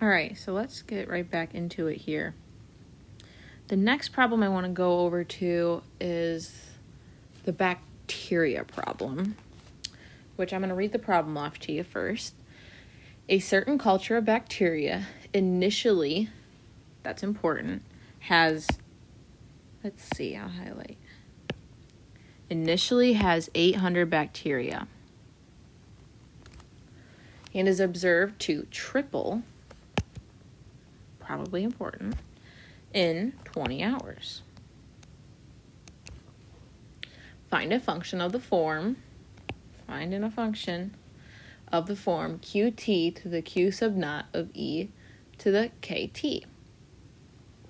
All right, so let's get right back into it here. The next problem I want to go over to is the bacteria problem, which I'm going to read the problem off to you first. A certain culture of bacteria initially, that's important, has, let's see, I'll highlight. Initially has 800 bacteria and is observed to triple, probably important, in 20 hours. Find a function of the form, finding a function of the form qt to the q sub naught of e to the kt,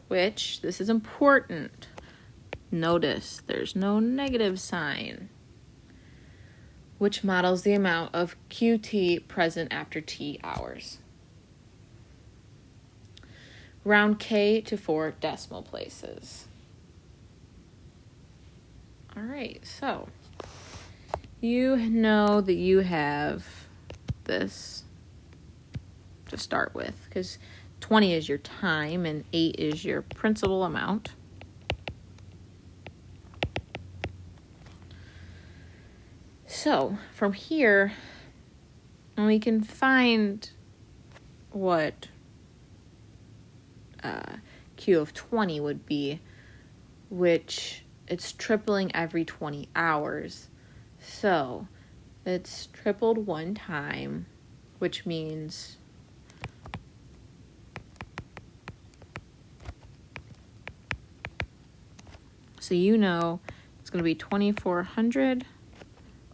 which, this is important, notice there's no negative sign, which models the amount of qt present after t hours. Round k to 4 decimal places. All right, so you know that you have this to start with, because 20 is your time and 8 is your principal amount. So from here, we can find what Q of 20 would be, which it's tripling every 20 hours. So it's tripled one time, which means so you know it's going to be 2,400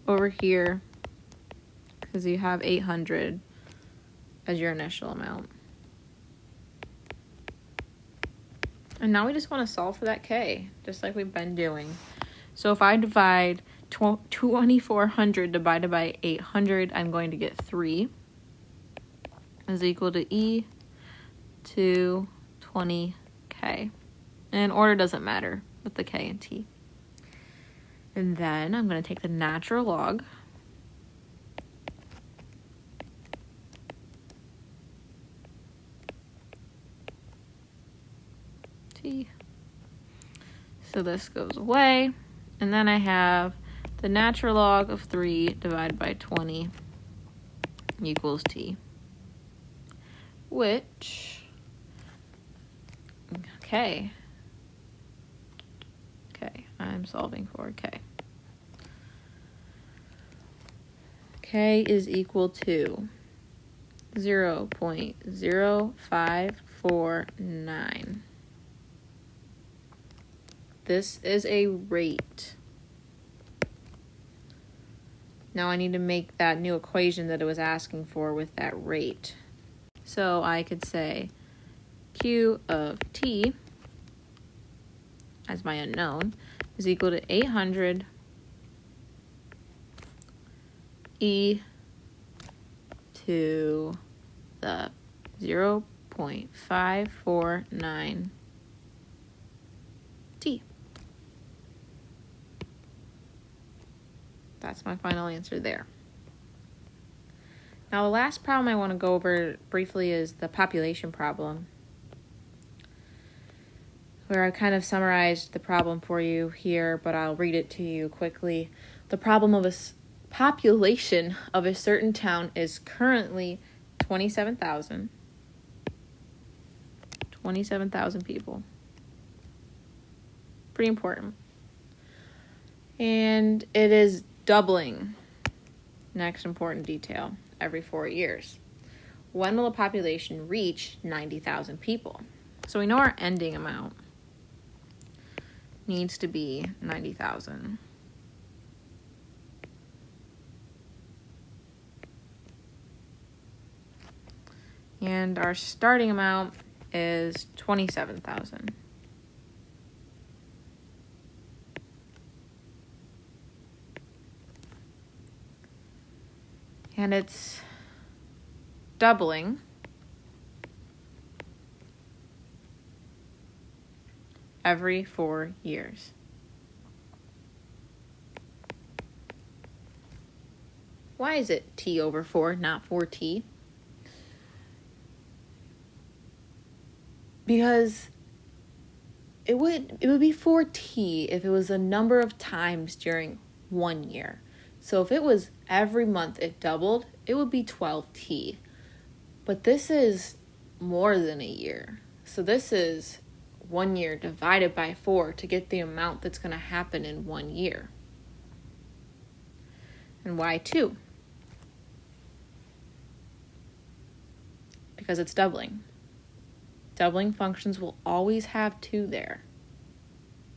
over here because you have 800 as your initial amount. And now we just want to solve for that k, just like we've been doing. So if I divide 2,400 divided by 800, I'm going to get 3 is equal to e to 20k. And order doesn't matter with the k and t. And then I'm going to take the natural log t. So this goes away. And then I have the natural log of 3 divided by 20 equals t. Which, okay, I'm solving for k. K is equal to 0.0549. This is a rate. Now I need to make that new equation that it was asking for with that rate. So I could say Q of t, as my unknown, is equal to 800 e to the 0.549 t. That's my final answer there. Now the last problem I want to go over briefly is the population problem, where I kind of summarized the problem for you here, but I'll read it to you quickly. The problem of a population of a certain town is currently 27,000 people. Pretty important. And it is doubling, next important detail, every 4 years. When will the population reach 90,000 people? So we know our ending amount needs to be 90,000. And our starting amount is 27,000. And it's doubling every 4 years. Why is it t over 4, not 4t? because it would be 4t if it was a number of times during 1 year. So if it was every month it doubled, it would be 12t. But this is more than a year. So this is 1 year divided by 4 to get the amount that's going to happen in 1 year. And why 2? Because it's doubling. Doubling functions will always have 2 there.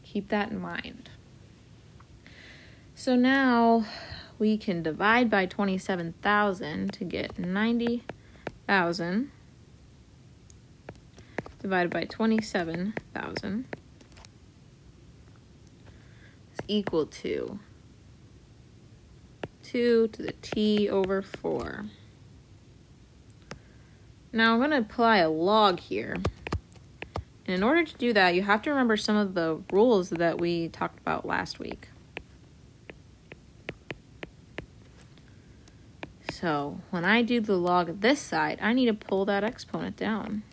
Keep that in mind. So now we can divide by 27,000 to get 90,000 divided by 27,000 is equal to 2 to the t over 4. Now I'm going to apply a log here. And in order to do that, you have to remember some of the rules that we talked about last week. So when I do the log of this side, I need to pull that exponent down.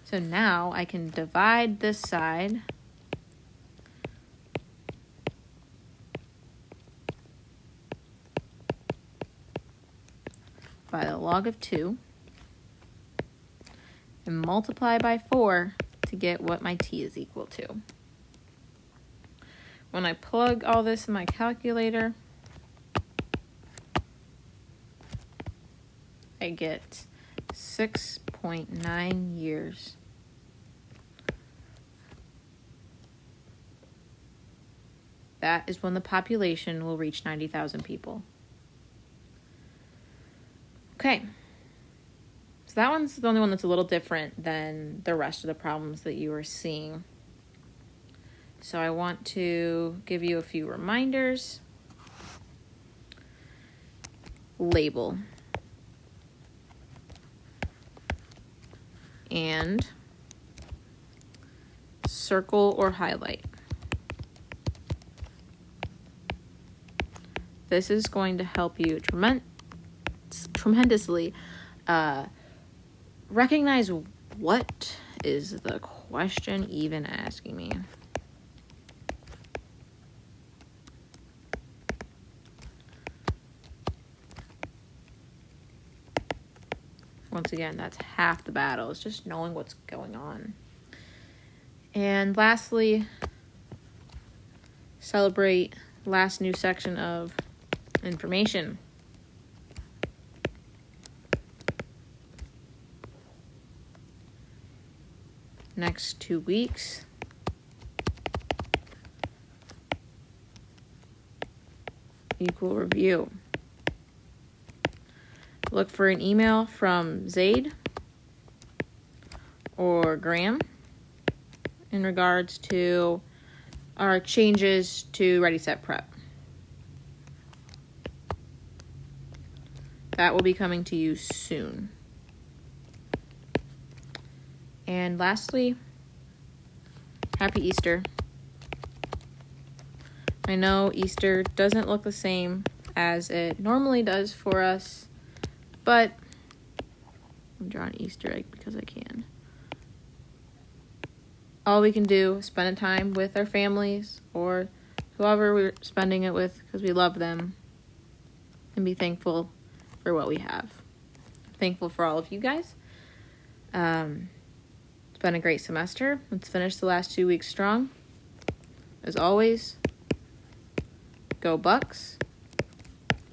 So now I can divide this side by the log of 2 and multiply by 4 to get what my t is equal to. When I plug all this in my calculator, I get 6.9 years. That is when the population will reach 90,000 people. Okay, so that one's the only one that's a little different than the rest of the problems that you are seeing. So I want to give you a few reminders. Label. And circle or highlight. This is going to help you tremendously recognize what is the question even asking me. Once again, that's half the battle. It's just knowing what's going on. And lastly, celebrate last new section of information. Next 2 weeks. Equal review. Look for an email from Zaid or Graham in regards to our changes to Ready Set Prep. That will be coming to you soon. And lastly, happy Easter. I know Easter doesn't look the same as it normally does for us, but I'm drawing an Easter egg because I can. All we can do is spend time with our families or whoever we're spending it with because we love them and be thankful for what we have. Thankful for all of you guys. It's been a great semester. Let's finish the last 2 weeks strong. As always, go Bucks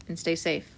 and stay safe.